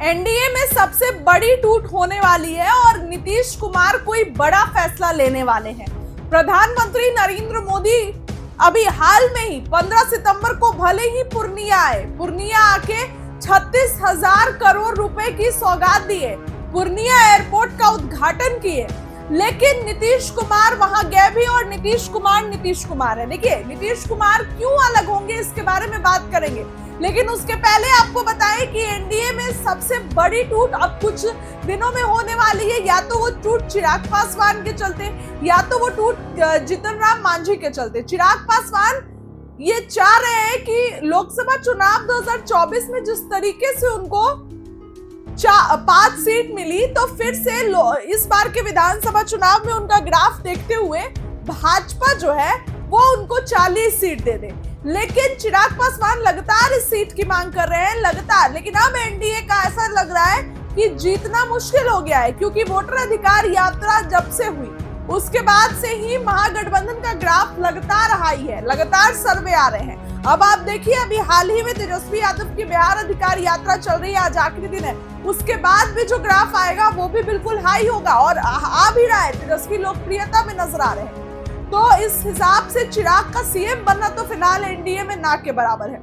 NDA में सबसे बड़ी टूट होने वाली है और नीतीश कुमार कोई बड़ा फैसला लेने वाले हैं। प्रधानमंत्री नरेंद्र मोदी अभी हाल में ही 15 सितंबर को भले ही पूर्णिया आके 36,000 करोड़ रुपए की सौगात दिए, पूर्णिया एयरपोर्ट का उद्घाटन किए, लेकिन नीतीश कुमार वहां गए भी और नीतीश कुमार है। देखिए नीतीश कुमार क्यों अलग होंगे इसके बारे में बात करेंगे, लेकिन उसके पहले आपको बताएं कि एनडीए में सबसे बड़ी टूट अब कुछ दिनों में होने वाली है। या तो वो टूट चिराग पासवान के चलते, या तो वो टूट जीतन राम मांझी के चलते। चिराग पासवान ये चाह रहे हैं कि लोकसभा चुनाव 2024 में जिस तरीके से उनको 5 सीट मिली, तो फिर से इस बार के विधानसभा चुनाव में उनका ग्राफ देखते हुए भाजपा जो है वो उनको 40 सीट दे दे। लेकिन चिराग पासवान लगातार इस सीट की मांग कर रहे हैं, लगातार। लेकिन अब एनडीए का ऐसा लग रहा है कि जीतना मुश्किल हो गया है, क्योंकि वोटर अधिकार यात्रा जब से हुई उसके बाद से ही महागठबंधन का ग्राफ लगातार हाई है, लगातार सर्वे आ रहे हैं। अब आप देखिए, अभी हाल ही में तेजस्वी यादव की बिहार अधिकार यात्रा चल रही है, आज आखिरी दिन है, उसके बाद भी जो ग्राफ आएगा वो भी बिल्कुल हाई होगा और आ भी रहा है, तेजस्वी लोकप्रियता में नजर आ रहे हैं। तो इस हिसाब से चिराग का सीएम बनना तो फिलहाल एनडीए में ना के बराबर है।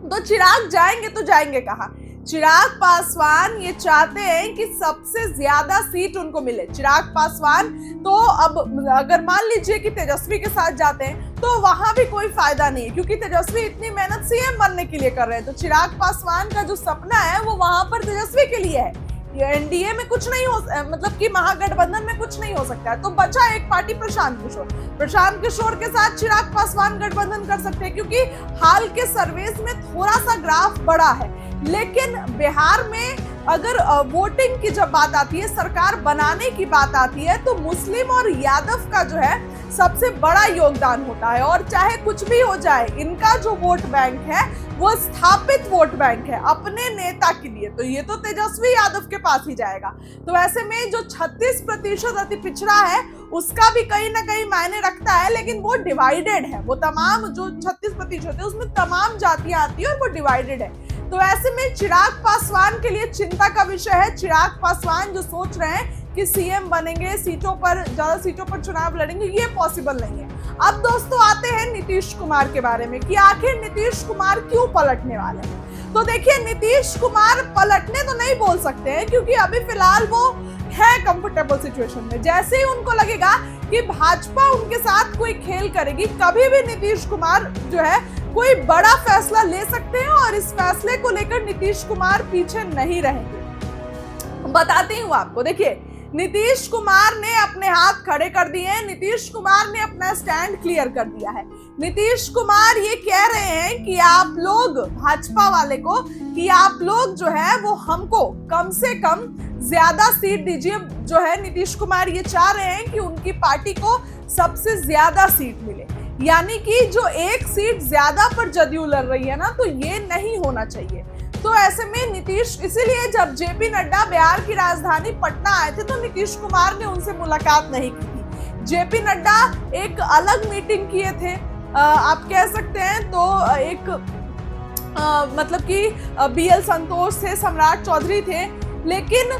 तो चिराग जाएंगे तो जाएंगे कहां? चिराग पासवान ये चाहते हैं कि सबसे ज्यादा सीट उनको मिले। चिराग पासवान तो अब अगर मान लीजिए कि तेजस्वी के साथ जाते हैं तो वहां भी कोई फायदा नहीं है, क्योंकि तेजस्वी इतनी मेहनत सीएम बनने के लिए कर रहे हैं। तो चिराग पासवान का जो सपना है वो वहां पर तेजस्वी के लिए है। एनडीए में कुछ नहीं हो, मतलब कि महागठबंधन में कुछ नहीं हो सकता है। तो बचा एक पार्टी प्रशांत किशोर के साथ चिराग पासवान गठबंधन कर सकते हैं, क्योंकि हाल के सर्वेस में थोड़ा सा ग्राफ बढ़ा है। लेकिन बिहार में अगर वोटिंग की जब बात आती है, सरकार बनाने की बात आती है, तो मुस्लिम और यादव का जो है सबसे बड़ा योगदान होता है। और चाहे कुछ भी हो जाए, इनका जो वोट बैंक है वो स्थापित वोट बैंक है अपने नेता के लिए, तो ये तो तेजस्वी यादव के पास ही जाएगा। तो ऐसे में जो 36% अति पिछड़ा है उसका भी कहीं ना कहीं मायने रखता है, लेकिन वो डिवाइडेड है। वो तमाम जो 36% है उसमें तमाम जातियां आती है और वो डिवाइडेड है। तो ऐसे में चिराग पासवान के लिए चिंता का विषय है। चिराग पासवान जो सोच रहे हैं कि सीएम बनेंगे, ज्यादा सीटों पर चुनाव लड़ेंगे, ये पॉसिबल नहीं है। अब दोस्तों आते हैं नीतीश कुमार के बारे में कि आखिर नीतीश कुमार क्यों पलटने वाले हैं। तो देखिए, नीतीश कुमार पलटने तो नहीं बोल सकते हैं, क्योंकि अभी फिलहाल वो है कंफर्टेबल सिचुएशन में। जैसे ही उनको लगेगा कि भाजपा उनके साथ कोई खेल करेगी, कभी भी नीतीश कुमार जो है कोई बड़ा फैसला ले सकते हैं और इस फैसले को लेकर नीतीश कुमार पीछे नहीं रहेंगे। बताती हूँ आपको। देखिए, नीतीश कुमार ने अपने हाथ खड़े कर दिए हैं, नीतीश कुमार ने अपना स्टैंड क्लियर कर दिया है। नीतीश कुमार ये कह रहे हैं कि आप लोग भाजपा वाले को, कि आप लोग जो है वो हमको कम से कम ज्यादा सीट दीजिए। जो है नीतीश कुमार ये चाह रहे हैं कि उनकी पार्टी को सबसे ज्यादा सीट मिले, यानी कि जो एक सीट ज्यादा पर जदयू लड़ रही है ना, तो ये नहीं होना चाहिए। तो ऐसे में नीतीश, इसीलिए जब जेपी नड्डा बिहार की राजधानी पटना आए थे तो नीतीश कुमार ने उनसे मुलाकात नहीं की थी। जेपी नड्डा एक अलग मीटिंग किए थे, आप कह सकते हैं। तो एक मतलब कि बीएल संतोष थे, सम्राट चौधरी थे, लेकिन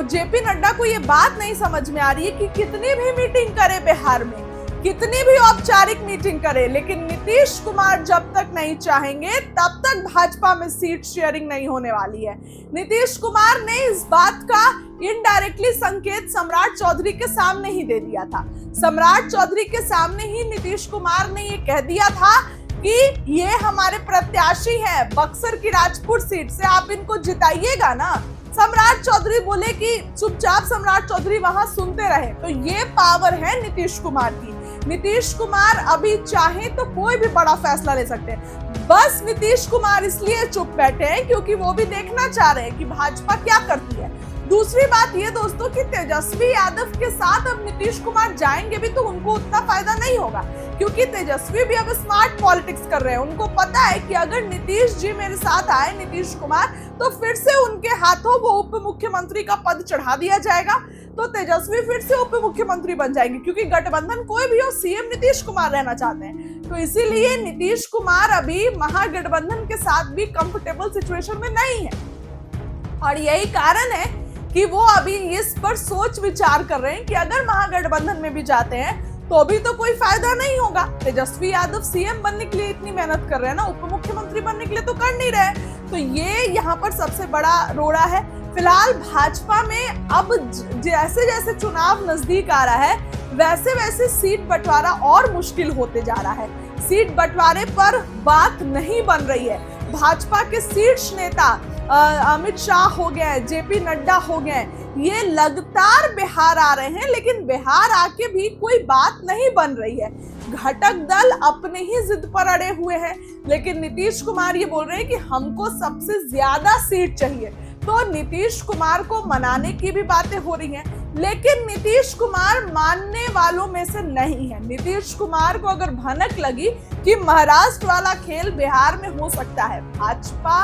जेपी नड्डा को ये बात नहीं समझ में आ रही है कि कितनी भी मीटिंग करे बिहार में, कितनी भी औपचारिक मीटिंग करे, लेकिन नीतीश कुमार जब तक नहीं चाहेंगे तब तक भाजपा में सीट शेयरिंग नहीं होने वाली है। नीतीश कुमार ने इस बात का इनडायरेक्टली संकेत सम्राट चौधरी के सामने ही दे दिया था। सम्राट चौधरी के सामने ही नीतीश कुमार ने ये कह दिया था कि ये हमारे प्रत्याशी है, बक्सर की राजपुर सीट से आप इनको जिताइएगा ना। सम्राट चौधरी बोले कि चुपचाप सम्राट चौधरी वहां सुनते रहे। तो ये पावर है नीतीश कुमार की। नीतीश कुमार अभी चाहे तो कोई भी बड़ा फैसला ले सकते हैं। बस नीतीश कुमार इसलिए चुप बैठे हैं क्योंकि वो भी देखना चाह रहे हैं कि भाजपा क्या करती है। दूसरी बात ये दोस्तों कि तेजस्वी यादव के साथ अब नीतीश कुमार जाएंगे भी तो उनको उतना फायदा नहीं होगा, क्योंकि तेजस्वी भी अब स्मार्ट पॉलिटिक्स कर रहे हैं। उनको पता है कि अगर नीतीश जी मेरे साथ आए, नीतीश कुमार, तो फिर से उनके हाथों वो उप मुख्यमंत्री का पद चढ़ा दिया जाएगा, तो तेजस्वी फिर से उप मुख्यमंत्री बन जाएंगे, क्योंकि गठबंधन कोई भी हो, सीएम नीतीश कुमार रहना चाहते हैं। तो इसीलिए नीतीश कुमार अभी महागठबंधन के साथ भी कंफर्टेबल सिचुएशन में नहीं है। और यही कारण है कि वो अभी इस पर सोच विचार कर रहे हैं कि अगर महागठबंधन में भी जाते हैं तो भी तो कोई फायदा नहीं होगा। तेजस्वी यादव सीएम बनने के लिए इतनी मेहनत कर रहे हैं ना, उप मुख्यमंत्री बनने के लिए तो कर नहीं रहे। तो ये यहाँ पर सबसे बड़ा रोड़ा है। फिलहाल भाजपा में अब जैसे जैसे चुनाव नजदीक आ रहा है वैसे वैसे सीट बंटवारा और मुश्किल होते जा रहा है। सीट बंटवारे पर बात नहीं बन रही है। भाजपा के शीर्ष नेता अमित शाह हो गए, जेपी नड्डा हो गए, ये लगातार बिहार आ रहे हैं, लेकिन बिहार आके भी कोई बात नहीं बन रही है। घटक दल अपने ही जिद पर अड़े हुए हैं, लेकिन नीतीश कुमार ये बोल रहे हैं कि हमको सबसे ज्यादा सीट चाहिए। तो नीतीश कुमार को मनाने की भी बातें हो रही हैं, लेकिन नीतीश कुमार मानने वालों में से नहीं है। नीतीश कुमार को अगर भनक लगी कि महाराष्ट्र वाला खेल बिहार में हो सकता है, भाजपा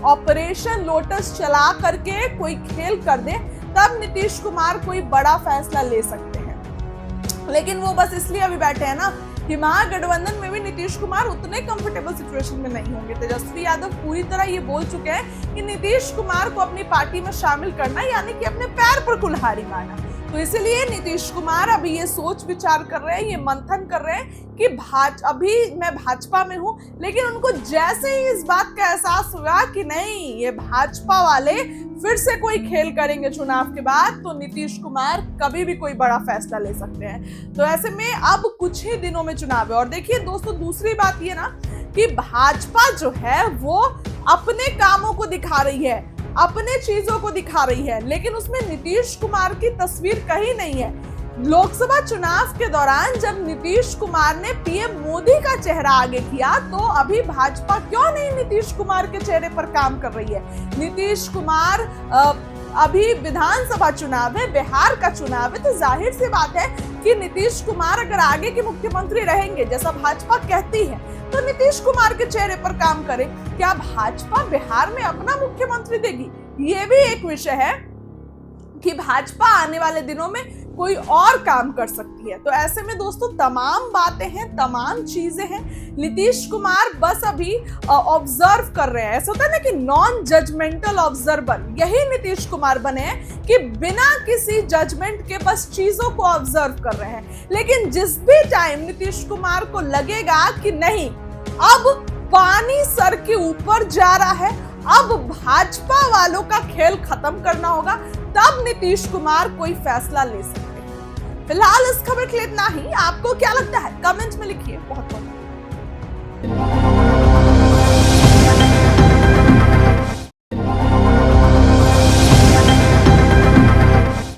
ऑपरेशन लोटस चला करके कोई खेल कर दे, तब नीतीश कुमार कोई बड़ा फैसला ले सकते हैं। लेकिन वो बस इसलिए अभी बैठे हैं ना कि महागठबंधन में भी नीतीश कुमार उतने कंफर्टेबल सिचुएशन में नहीं होंगे। तेजस्वी यादव पूरी तरह ये बोल चुके हैं कि नीतीश कुमार को अपनी पार्टी में शामिल करना यानी कि अपने पैर पर कुल्हाड़ी मारना। तो इसलिए नीतीश कुमार अभी ये सोच विचार कर रहे हैं, ये मंथन कर रहे हैं कि अभी मैं भाजपा में हूं, लेकिन उनको जैसे ही इस बात का एहसास हुआ कि नहीं ये भाजपा वाले फिर से कोई खेल करेंगे चुनाव के बाद, तो नीतीश कुमार कभी भी कोई बड़ा फैसला ले सकते हैं। तो ऐसे में अब कुछ ही दिनों में चुनाव है। और देखिए दोस्तों, दूसरी बात ये ना कि भाजपा जो है वो अपने कामों को दिखा रही है, अपने चीजों को दिखा रही है, लेकिन उसमें नीतीश कुमार की तस्वीर कहीं नहीं है। लोकसभा चुनाव के दौरान जब नीतीश कुमार ने पीएम मोदी का चेहरा आगे किया, तो अभी भाजपा क्यों नहीं नीतीश कुमार के चेहरे पर काम कर रही है। नीतीश कुमार अभी विधानसभा चुनाव है, बिहार का चुनाव है, तो जाहिर सी बात है कि नीतीश कुमार अगर आगे के मुख्यमंत्री रहेंगे जैसा भाजपा कहती है, तो नीतीश कुमार के चेहरे पर काम करे। क्या भाजपा बिहार में अपना मुख्यमंत्री देगी? ये भी एक विषय है कि भाजपा आने वाले दिनों में कोई और काम कर सकती है। तो ऐसे में दोस्तों तमाम बातें हैं, तमाम चीजें हैं। नीतीश कुमार बस अभी ऑब्जर्व कर रहे हैं। ऐसा होता है ना कि नॉन जजमेंटल ऑब्जर्वर, यही नीतीश कुमार बने हैं कि बिना किसी जजमेंट के बस चीजों को ऑब्जर्व कर रहे हैं। लेकिन जिस भी टाइम नीतीश कुमार को लगेगा कि नहीं अब पानी सर के ऊपर जा रहा है, अब भाजपा वालों का खेल खत्म करना होगा, तब नीतीश कुमार कोई फैसला ले सकते हैं। फिलहाल इस खबर के लिए इतना ही। आपको क्या लगता है कमेंट में लिखिए। बहुत बहुत